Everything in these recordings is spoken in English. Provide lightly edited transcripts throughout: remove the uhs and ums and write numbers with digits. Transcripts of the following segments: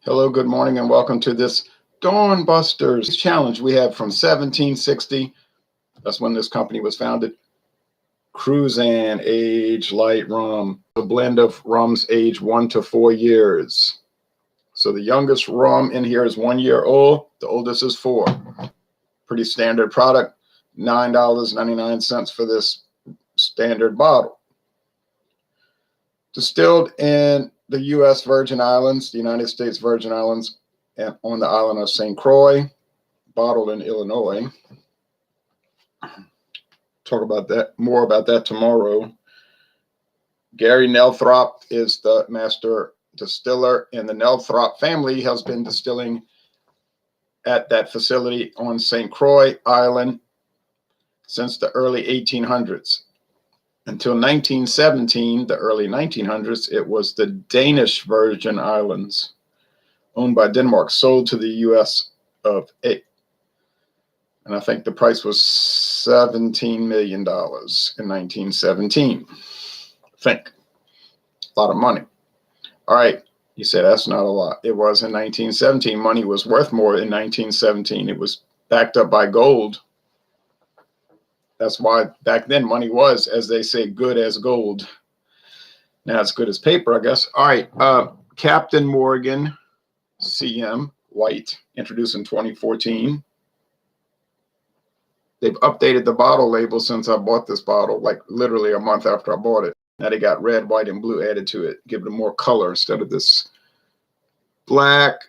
Hello, good morning, and welcome to this Dawn Busters challenge we have from 1760. That's when this company was founded. Cruzan Age Light Rum, a blend of rums aged 1 to 4 years. So the youngest rum in here is 1 year old. The oldest is 4. Pretty standard product. $9.99 for this standard bottle. Distilled in the U.S. Virgin Islands, the United States Virgin Islands, and on the island of St. Croix, bottled in Illinois. Talk about that, more about that tomorrow. Gary Nelthrop is the master distiller, and the Nelthrop family has been distilling at that facility on St. Croix Island since the early 1800s. Until 1917, the early 1900s, it was the Danish Virgin Islands, owned by Denmark, sold to the U.S. of A. And I think the price was $17 million in 1917. I think. A lot of money. All right. You say that's not a lot. It was in 1917. Money was worth more in 1917. It was backed up by gold. That's why back then money was, as they say, good as gold. Now it's good as paper, I guess. All right. Captain Morgan CM White, introduced in 2014. They've updated the bottle label since I bought this bottle, like literally a month after I bought it. Now they got red, white, and blue added to it, give it more color instead of this black,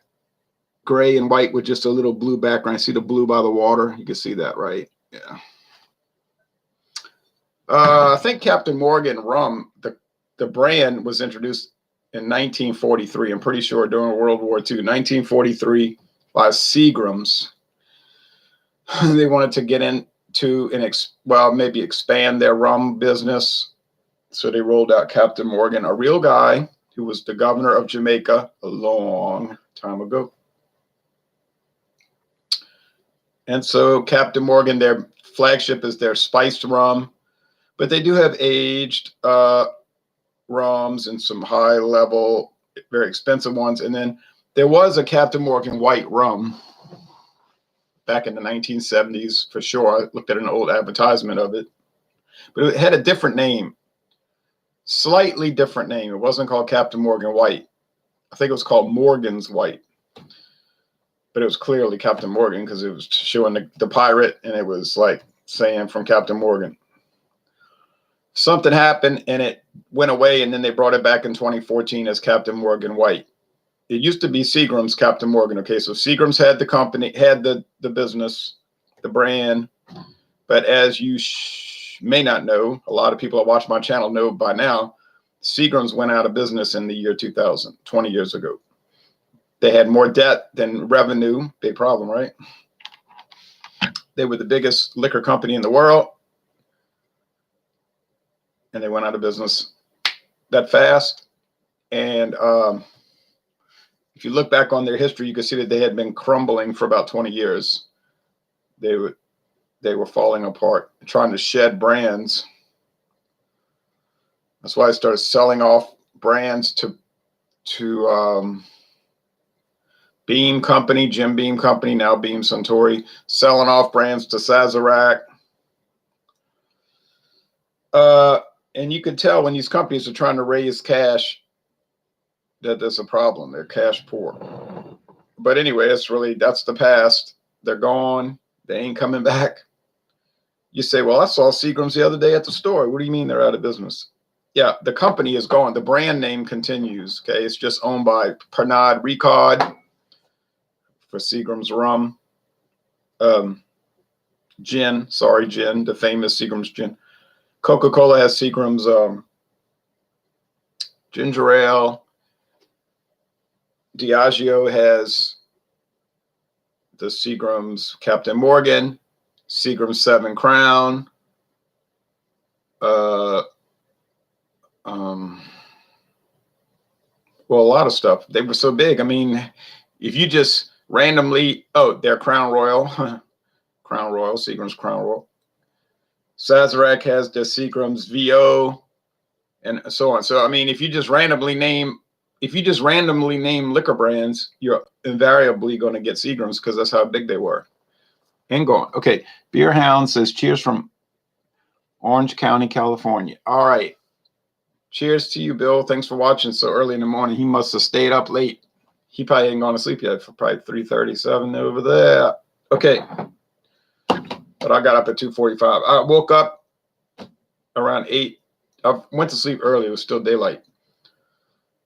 gray, and white with just a little blue background. See the blue by the water? You can see that, right? Yeah. I think Captain Morgan Rum, the brand, was introduced in 1943. I'm pretty sure during World War II, 1943, by Seagram's. They wanted to get into maybe expand their rum business. So they rolled out Captain Morgan, a real guy who was the governor of Jamaica a long time ago. And so Captain Morgan, their flagship is their spiced rum. But they do have aged rums and some high level, very expensive ones. And then there was a Captain Morgan white rum back in the 1970s for sure. I looked at an old advertisement of it, but it had a different name, slightly different name. It wasn't called Captain Morgan White. I think it was called Morgan's White, but it was clearly Captain Morgan because it was showing the pirate, and it was like saying from Captain Morgan. Something happened and it went away, and then they brought it back in 2014 as Captain Morgan White. It used to be Seagram's Captain Morgan. Okay, so Seagram's had the company, had the business, the brand, but as you may not know, a lot of people that watch my channel know by now, Seagram's went out of business in the year 2000, 20 years ago. They had more debt than revenue. Big problem, right? They were the biggest liquor company in the world, and they went out of business that fast. And if you look back on their history, you can see that they had been crumbling for about 20 years. They were falling apart, trying to shed brands. That's why I started selling off brands to Beam Company, Jim Beam Company, now Beam Suntory, selling off brands to Sazerac. And you can tell when these companies are trying to raise cash that there's a problem. They're cash poor. But anyway, that's the past. They're gone. They ain't coming back. You say, well, I saw Seagram's the other day at the store. What do you mean they're out of business? Yeah, the company is gone. The brand name continues. Okay, it's just owned by Pernod Ricard for Seagram's rum. Gin, the famous Seagram's gin. Coca-Cola has Seagram's ginger ale. Diageo has the Seagram's Captain Morgan, Seagram's 7 Crown. Well, a lot of stuff. They were so big. I mean, if you just randomly, they're Crown Royal, Seagram's Crown Royal. Sazerac has the Seagram's VO, and so on. So, I mean, if you just randomly name if you just randomly name liquor brands, you're invariably going to get Seagrams because that's how big they were. And going. Okay. Beer Hound says, cheers from Orange County, California. All right. Cheers to you, Bill. Thanks for watching so early in the morning. He must have stayed up late. He probably ain't gone to sleep yet for probably 3:37 over there. Okay. But I got up at 2:45. I woke up around 8. I went to sleep early. It was still daylight.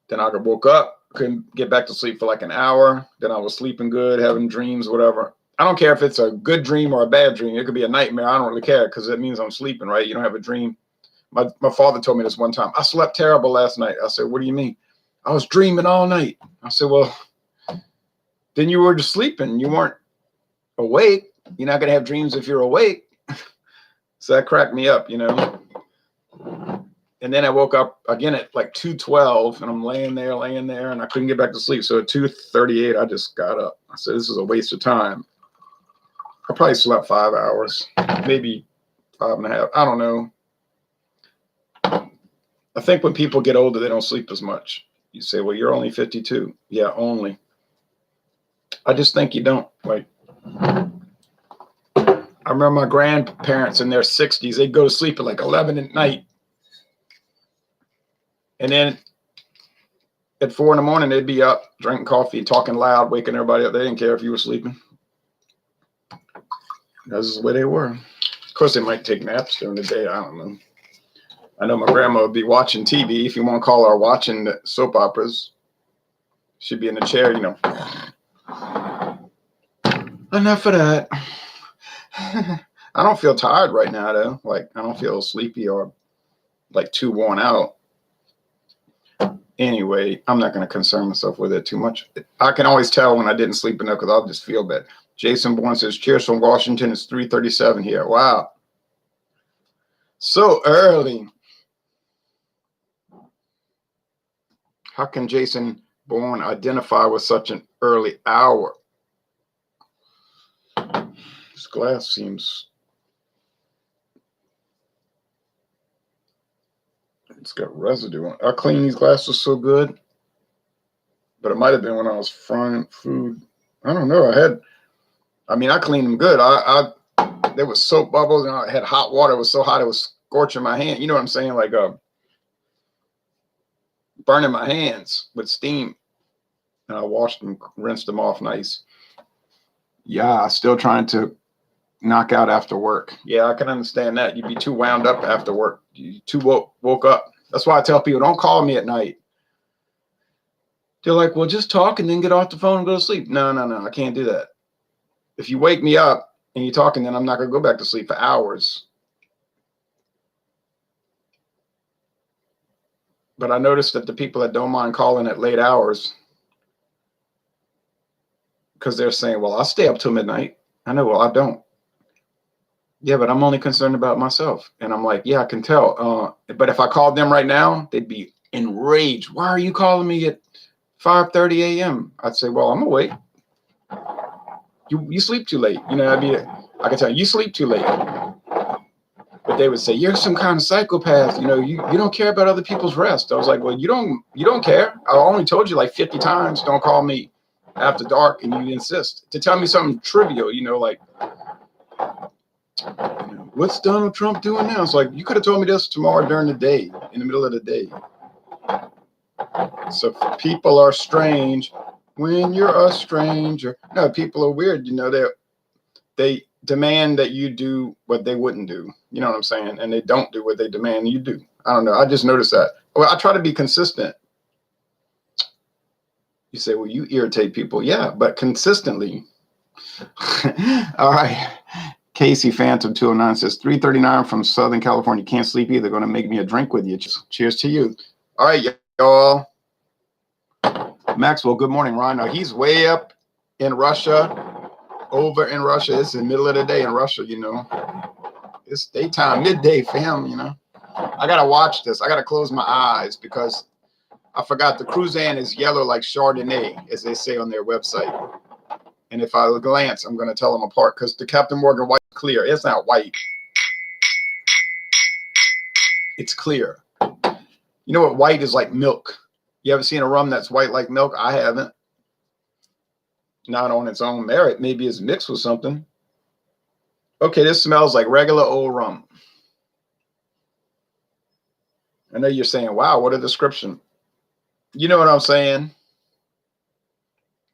Then I woke up, couldn't get back to sleep for like an hour. Then I was sleeping good, having dreams, whatever. I don't care if it's a good dream or a bad dream. It could be a nightmare. I don't really care because it means I'm sleeping, right? You don't have a dream. My father told me this one time. I slept terrible last night. I said, what do you mean? I was dreaming all night. I said, well, then you were just sleeping. You weren't awake. You're not going to have dreams if you're awake. So that cracked me up, you know. And then I woke up again at like 2:12, and I'm laying there, and I couldn't get back to sleep. So at 2:38, I just got up. I said, this is a waste of time. I probably slept 5 hours, maybe 5.5. I don't know. I think when people get older, they don't sleep as much. You say, well, you're only 52. Yeah, only. I just think you don't. Like, I remember my grandparents in their 60s, they'd go to sleep at like 11 at night. And then at 4 in the morning, they'd be up, drinking coffee, talking loud, waking everybody up. They didn't care if you were sleeping. That's the way they were. Of course, they might take naps during the day. I don't know. I know my grandma would be watching TV. If you want to call her watching the soap operas, she'd be in the chair, you know. Enough of that. I don't feel tired right now, though. Like, I don't feel sleepy or like too worn out. Anyway, I'm not going to concern myself with it too much. I can always tell when I didn't sleep enough because I'll just feel bad. Jason Bourne says, cheers from Washington. It's 3:37 here. Wow. So early. How can Jason Bourne identify with such an early hour? This glass seems... It's got residue on it. I clean these glasses so good. But it might have been when I was frying food. I don't know. I cleaned them good. There was soap bubbles and I had hot water. It was so hot it was scorching my hand. You know what I'm saying? Like burning my hands with steam. And I washed them, rinsed them off nice. Yeah, still trying to knock out after work. Yeah, I can understand that. You'd be too wound up after work. You too woke up. That's why I tell people, don't call me at night. They're like, well, just talk and then get off the phone and go to sleep. No, I can't do that. If you wake me up and you're talking, then I'm not going to go back to sleep for hours. But I noticed that the people that don't mind calling at late hours, because they're saying, well, I'll stay up till midnight. I know, well, I don't. Yeah, but I'm only concerned about myself. And I'm like, yeah, I can tell. But if I called them right now, they'd be enraged. Why are you calling me at 5:30 a.m.? I'd say, well, I'm awake. You sleep too late. You know, I could tell you sleep too late. But they would say, you're some kind of psychopath. You know, you don't care about other people's rest. I was like, well, you don't care. I only told you like 50 times, don't call me after dark, and you insist to tell me something trivial, you know, like, what's Donald Trump doing now? It's like, you could have told me this tomorrow during the day, in the middle of the day. So people are strange when you're a stranger. No, people are weird. You know, they demand that you do what they wouldn't do. You know what I'm saying? And they don't do what they demand you do. I don't know. I just noticed that. Well, I try to be consistent. You say, well, you irritate people. Yeah, but consistently. All right. Casey Phantom 209 says 3:39 from Southern California. Can't sleep either. Going to make me a drink with you. Cheers to you. All right, y'all. Maxwell, good morning, Ron. Now, he's way up in Russia, over in Russia. It's the middle of the day in Russia, you know. It's daytime, midday, fam, you know. I got to watch this. I got to close my eyes because I forgot the Cruzan is yellow like Chardonnay, as they say on their website. And if I glance, I'm going to tell them apart because the Captain Morgan white is clear. It's not white. It's clear. You know what white is like? Milk. You ever seen a rum that's white like milk? I haven't. Not on its own merit. Maybe it's mixed with something. Okay, this smells like regular old rum. I know you're saying, wow, what a description. You know what I'm saying?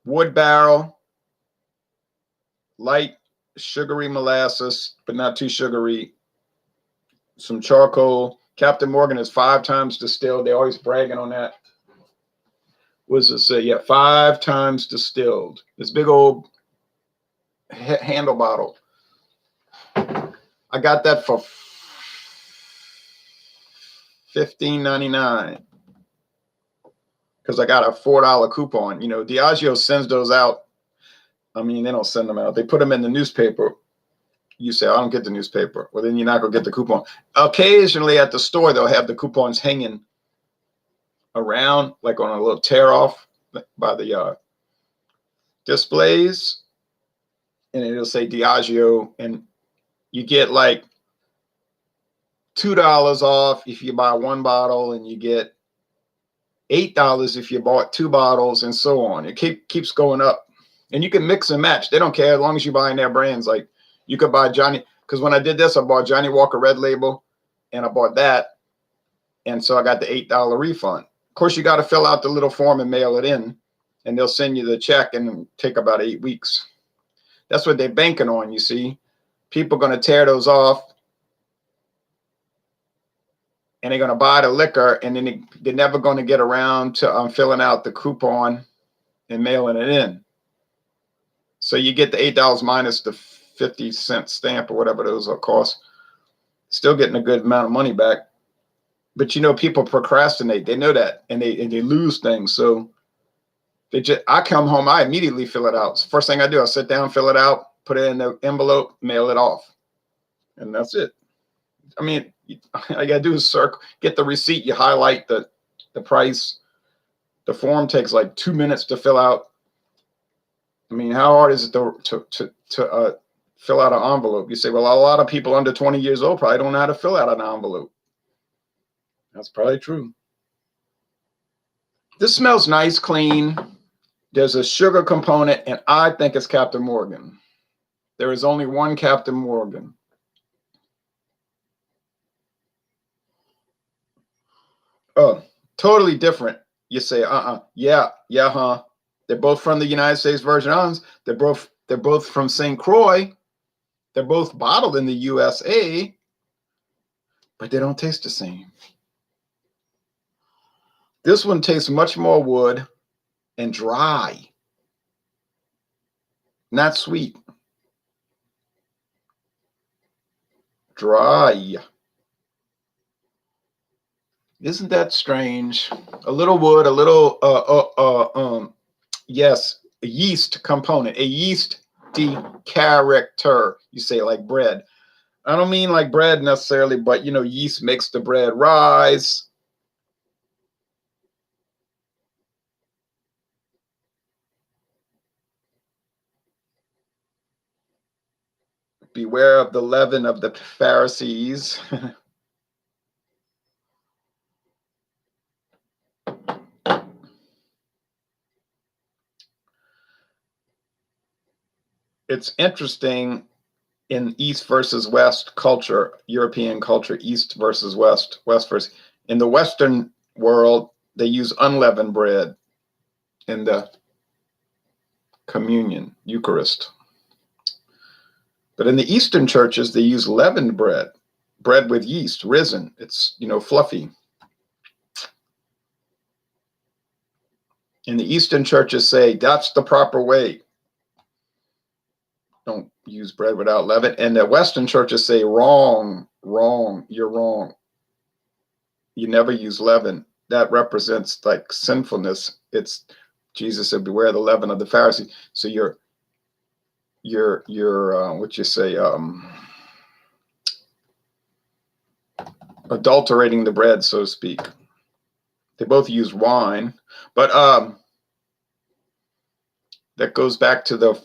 Wood barrel, light, sugary molasses, but not too sugary. Some charcoal. Captain Morgan is 5 times distilled. They're always bragging on that. What does it say? Yeah, 5 times distilled. This big old handle bottle. I got that for $15.99 because I got a $4 coupon. You know, Diageo sends those out. I mean, they don't send them out. They put them in the newspaper. You say, I don't get the newspaper. Well, then you're not going to get the coupon. Occasionally at the store, they'll have the coupons hanging around, like on a little tear off by the displays. And it'll say Diageo. And you get like $2 off if you buy 1 bottle, and you get $8 if you bought 2 bottles, and so on. It keeps going up. And you can mix and match. They don't care as long as you're buying their brands. Like you could buy Johnny, because when I did this, I bought Johnny Walker Red Label, and I bought that. And so I got the $8 refund. Of course, you got to fill out the little form and mail it in, and they'll send you the check, and it'll take about 8 weeks. That's what they're banking on, you see. People are going to tear those off, and they're going to buy the liquor, and then they're never going to get around to filling out the coupon and mailing it in. So you get the $8 minus the 50-cent stamp or whatever those will cost. Still getting a good amount of money back. But you know, people procrastinate. They know that, and they lose things. So I come home, I immediately fill it out. First thing I do, I sit down, fill it out, put it in the envelope, mail it off, and that's it. I mean, all you gotta do is get the receipt. You highlight the price. The form takes like 2 minutes to fill out. I mean, how hard is it to fill out an envelope? You say, well, a lot of people under 20 years old probably don't know how to fill out an envelope. That's probably true. This smells nice, clean. There's a sugar component, and I think it's Captain Morgan. There is only one Captain Morgan. Oh, totally different. You say, yeah, huh? They're both from the United States Virgin Islands. They're both from St. Croix. They're both bottled in the USA, but they don't taste the same. This one tastes much more wood and dry, not sweet. Dry. Isn't that strange? A little wood, a little yes, a yeast component, a yeasty character. You say like bread. I don't mean like bread necessarily, but you know, yeast makes the bread rise. Beware of the leaven of the Pharisees. It's interesting in East versus West culture, European culture, East versus West, West versus. In the Western world, they use unleavened bread in the communion, Eucharist. But in the Eastern churches, they use leavened bread, bread with yeast, risen. It's, you know, fluffy. And the Eastern churches say that's the proper way. Don't use bread without leaven. And the Western churches say wrong, you're wrong. You never use leaven. That represents like sinfulness. It's Jesus said, beware the leaven of the Pharisee. So you're what you say, adulterating the bread, so to speak. They both use wine, but that goes back to the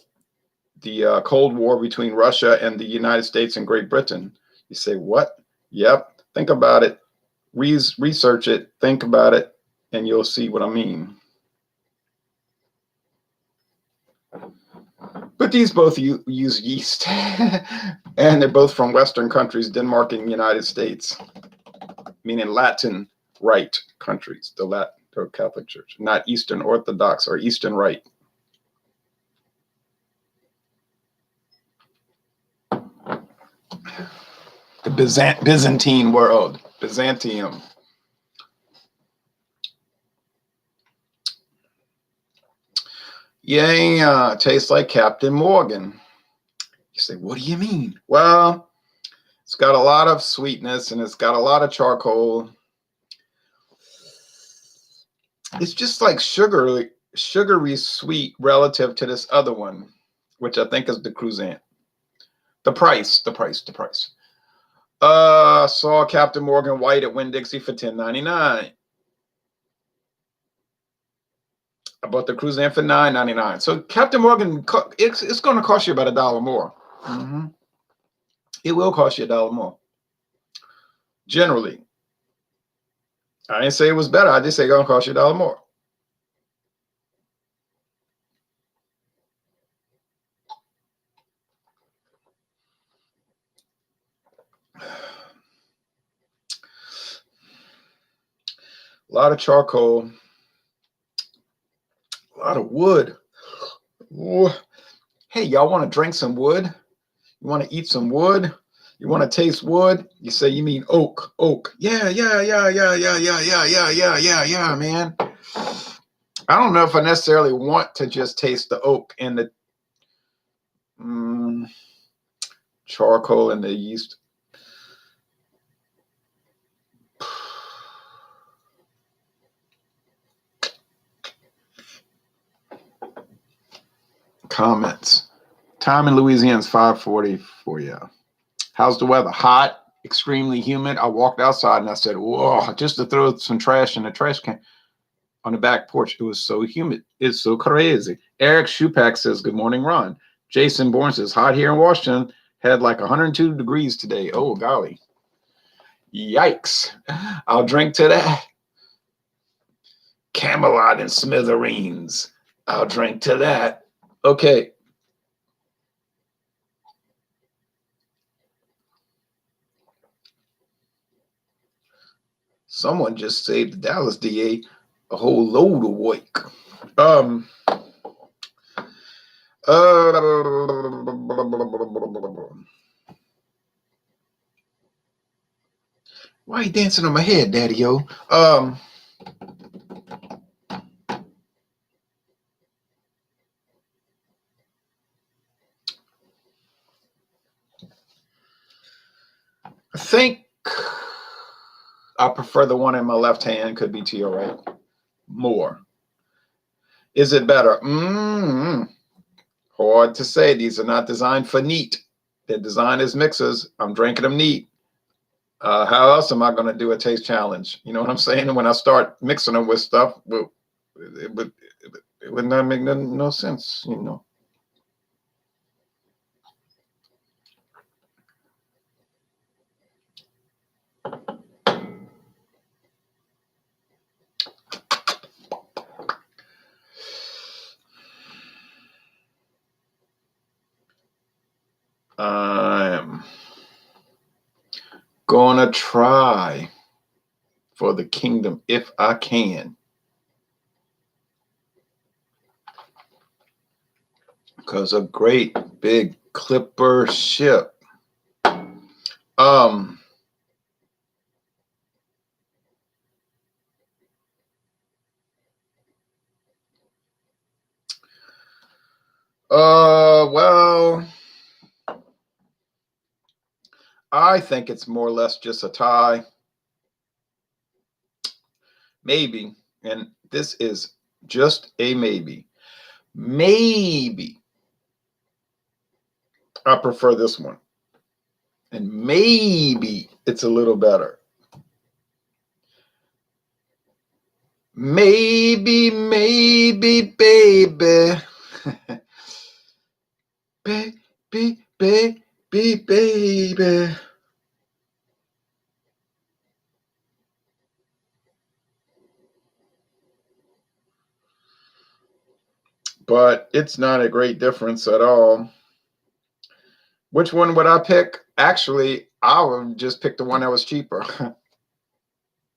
Cold War between Russia and the United States and Great Britain. You say, what? Yep. Think about it. Research it. Think about it. and you'll see what I mean. But these both use yeast, and they're both from Western countries, Denmark and the United States, meaning Latin Rite countries, the Catholic Church, not Eastern Orthodox or Eastern Rite. The Byzantine world, Byzantium. Yeah, tastes like Captain Morgan. You say, what do you mean? Well, it's got a lot of sweetness and it's got a lot of charcoal. It's just like sugary sweet relative to this other one, which I think is the Cruzan. The price. Saw Captain Morgan White at Winn-Dixie for $10.99. I bought the Cruzan for $9.99. So Captain Morgan, it's going to cost you about $1 more. Mm-hmm. It will cost you $1 more. Generally. I didn't say it was better. I just say it's going to cost you $1 more. A lot of charcoal. A lot of wood. Ooh. Hey, y'all want to drink some wood? You want to eat some wood? You want to taste wood? You say you mean oak. Oak. Yeah, man. I don't know if I necessarily want to just taste the oak and the charcoal and the yeast. Comments. Time in Louisiana is 5:44. Yeah. How's the weather? Hot, extremely humid. I walked outside and I said, whoa, just to throw some trash in the trash can on the back porch. It was so humid. It's so crazy. Eric Shupak says, good morning, Ron. Jason Bourne says, hot here in Washington. Had like 102 degrees today. Oh, golly. Yikes. I'll drink to that. Camelot and smithereens. I'll drink to that. Okay. Someone just saved the Dallas DA a whole load of work. Why are you dancing on my head, Daddy-o? I think I prefer the one in my left hand. Could be to your right. More. Is it better? Hard to say. These are not designed for neat. They're designed as mixers. I'm drinking them neat. How else am I going to do a taste challenge? You know what I'm saying? And when I start mixing them with stuff, it would not make no sense, you know. I'm gonna try for the kingdom if I can, because a great big clipper ship. Well, I think it's more or less just a tie. Maybe, and this is just a maybe. Maybe I prefer this one. And maybe it's a little better. Maybe, baby. baby. but it's not a great difference at all. Which one would I pick? Actually, I would just pick the one that was cheaper.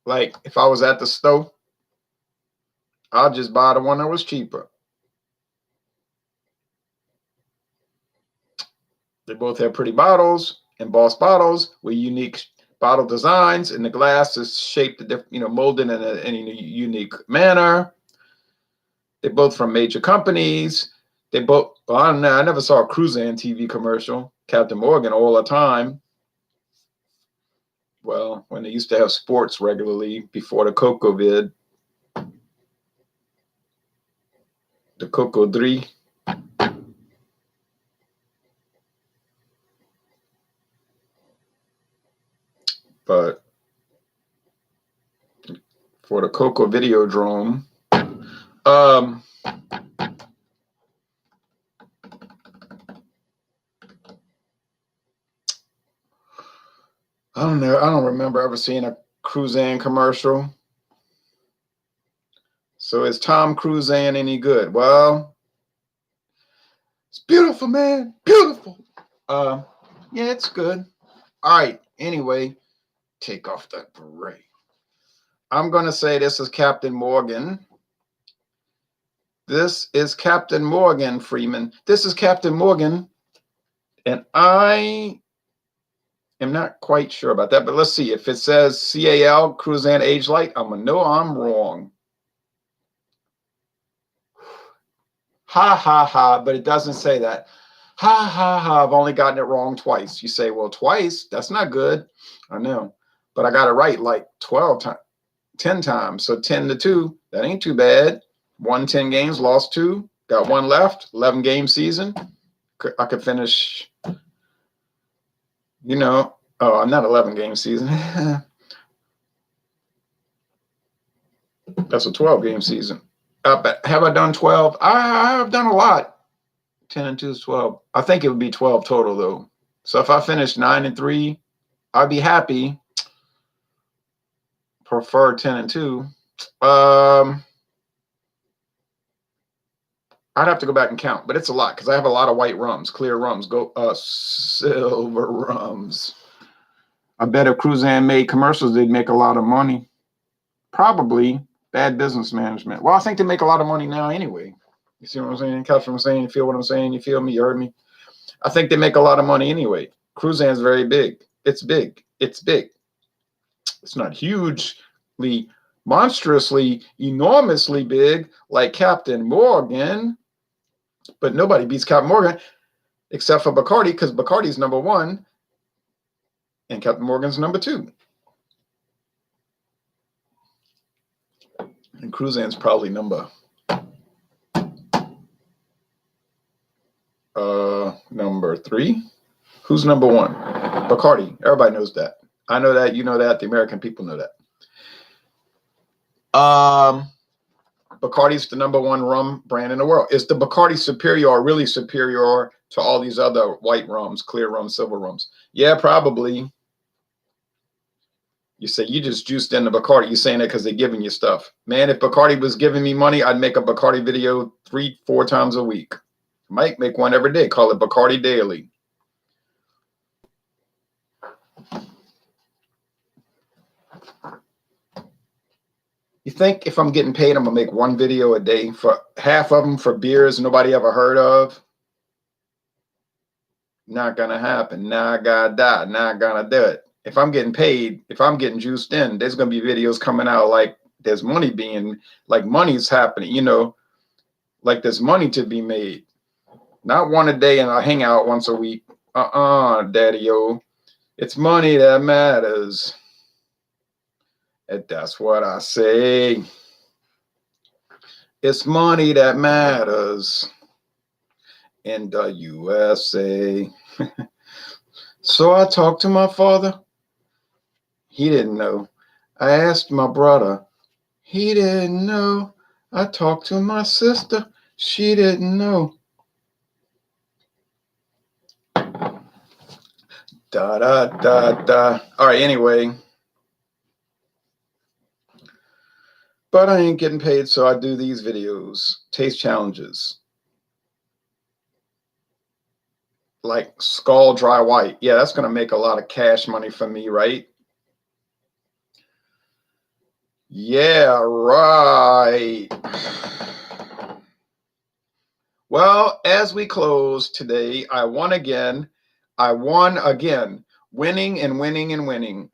Like if I was at the store, I'll just buy the one that was cheaper. They both have pretty bottles, embossed bottles with unique bottle designs, and the glass is shaped, molded in a unique manner. They're both from major companies. They both, well, I don't know, I never saw a Cruzan TV commercial. Captain Morgan all the time. Well, when they used to have sports regularly before the Coco vid. The Coco 3. But for the Coco Videodrome, I don't know. I don't remember ever seeing a Cruzan commercial. So is Tom Cruzan any good? Well, it's beautiful, man. Beautiful. Yeah, it's good. All right. Anyway, take off that beret. I'm going to say this is Captain Morgan. This is Captain Morgan, Freeman. This is Captain Morgan. And I am not quite sure about that, but let's see. If it says CAL, Cruzan Age Light, I'm going to know I'm wrong. Ha, ha, ha, but it doesn't say that. Ha, ha, ha, I've only gotten it wrong twice. You say, well, twice? That's not good. I know. But I got it right like 12 times, 10 times. So 10-2, that ain't too bad. Won 10 games, lost 2, got 1 left, 11 game season. I could finish, not 11 game season. That's a 12 game season. Have I done 12? I have done a lot. 10-2 is 12. I think it would be 12 total though. So if I finish 9-3, I'd be happy. Prefer 10-2. I'd have to go back and count, but it's a lot because I have a lot of white rums, clear rums, silver rums. I bet if Cruzan made commercials, they'd make a lot of money. Probably bad business management. Well, I think they make a lot of money now anyway. You see what I'm saying? Catch what I'm saying? You feel what I'm saying? You feel me? You heard me? I think they make a lot of money anyway. Cruzan's very big. It's big. It's big. It's not hugely, monstrously, enormously big like Captain Morgan. But nobody beats Captain Morgan except for Bacardi, because Bacardi's number 1 and Captain Morgan's number 2. And Cruzan's probably number 3. Who's number 1? Bacardi. Everybody knows that. I know that. You know that. The American people know that. Bacardi's the number 1 rum brand in the world. Is the Bacardi superior or really superior to all these other white rums, clear rums, silver rums? Yeah, probably. You say you just juiced in the Bacardi. You're saying that because they're giving you stuff. Man, if Bacardi was giving me money, I'd make a Bacardi video 3-4 times a week. Might make one every day. Call it Bacardi Daily. You think if I'm getting paid, I'm going to make 1 video a day, for half of them for beers nobody ever heard of? Not going to happen. Not going to die. Not going to do it. If I'm getting paid, if I'm getting juiced in, there's going to be videos coming out like there's money being, like money's happening, like there's money to be made. Not 1 a day and I hang out once a week. Daddy-o. It's money that matters. And that's what I say. It's money that matters in the USA. So I talked to my father. He didn't know. I asked my brother. He didn't know. I talked to my sister. She didn't know. Da da da da. All right, anyway. But I ain't getting paid, so I do these videos. Taste challenges. like Skull Dry White. Yeah, that's going to make a lot of cash money for me, right? Yeah, right. Well, as we close today, I won again. I won again, winning and winning and winning.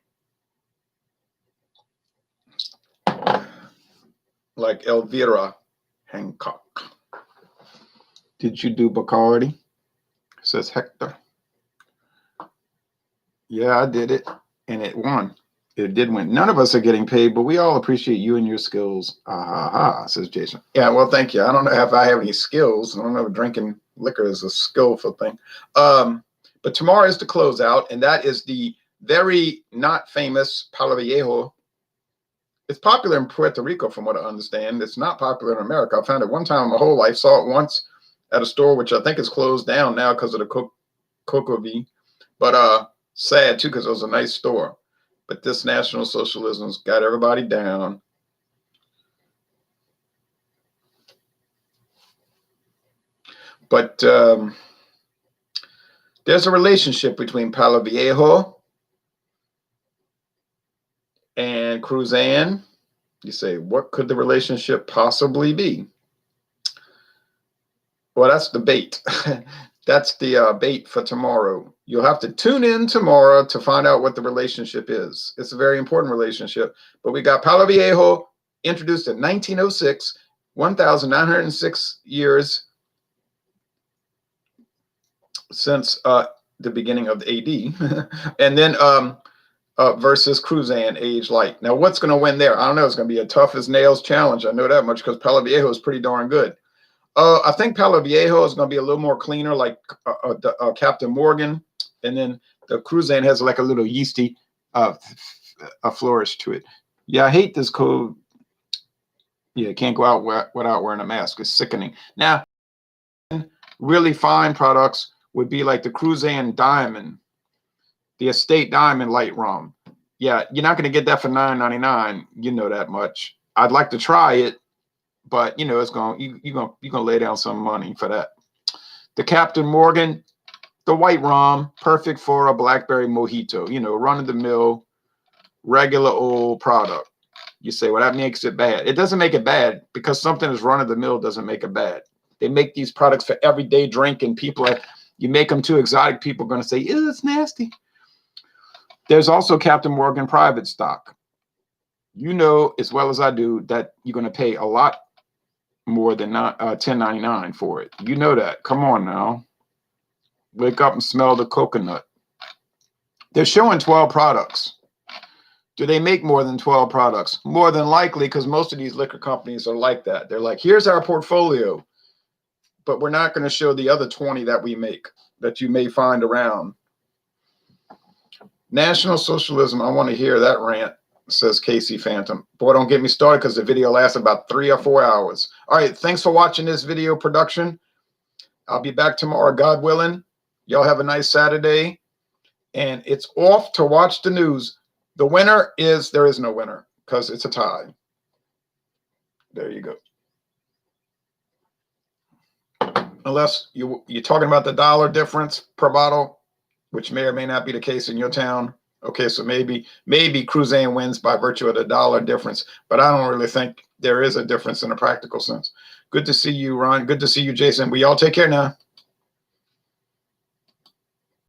Like Elvira Hancock. Did you do Bacardi? Says Hector. Yeah, I did it, and it won. It did win. None of us are getting paid, but we all appreciate you and your skills. Ah, ha, ha, says Jason. Yeah, well, thank you. I don't know if I have any skills. I don't know if drinking liquor is a skillful thing. But tomorrow is the closeout, and that is the very not famous Palo Viejo. It's popular in Puerto Rico, from what I understand. It's not popular in America. I found it one time in my whole life. Saw it once at a store, which I think is closed down now because of the Cocoa V. But sad, too, because it was a nice store. But this National Socialism's got everybody down. But there's a relationship between Palo Viejo and Cruzan. You say, what could the relationship possibly be? Well, that's the bait. That's the bait for tomorrow. You'll have to tune in tomorrow to find out what the relationship is. It's a very important relationship. But we got Palo Viejo introduced in 1906, 1,906 years since the beginning of the AD. And then versus Cruzan, Age Light. Now, what's going to win there? I don't know. It's going to be a tough as nails challenge. I know that much because Palo Viejo is pretty darn good. I think Palo Viejo is going to be a little more cleaner, like Captain Morgan, and then the Cruzan has like a little yeasty a flourish to it. Yeah, I hate this code. Yeah, can't go out without wearing a mask. It's sickening. Now, really fine products would be like the Cruzan Diamond, the Estate Diamond Light Rum. Yeah, you're not going to get that for $9.99. You know that much. I'd like to try it. But you know it's you're gonna lay down some money for that. The Captain Morgan, the white rum, perfect for a blackberry mojito. You know, run of the mill, regular old product. You say, well, that makes it bad. It doesn't make it bad because something is run of the mill doesn't make it bad. They make these products for everyday drinking. You make them too exotic, people are gonna say, ew, it's nasty. There's also Captain Morgan private stock. You know as well as I do that you're gonna pay a lot more than $10.99 for it. You know that. Come on now. Wake up and smell the coconut. They're showing 12 products. Do they make more than 12 products? More than likely, because most of these liquor companies are like that. They're like, here's our portfolio, but we're not going to show the other 20 that we make, that you may find around. National Socialism, I want to hear that rant, says Casey Phantom. Boy, don't get me started because the video lasts about 3 or 4 hours. All right, thanks for watching this video production. I'll be back tomorrow, God willing. Y'all have a nice Saturday. And it's off to watch the news. The winner is, there is no winner because it's a tie. There you go. Unless you're talking about the dollar difference per bottle, which may or may not be the case in your town. Okay, so maybe Cruzan wins by virtue of the dollar difference, but I don't really think there is a difference in a practical sense. Good to see you, Ron. Good to see you, Jason. We all take care now.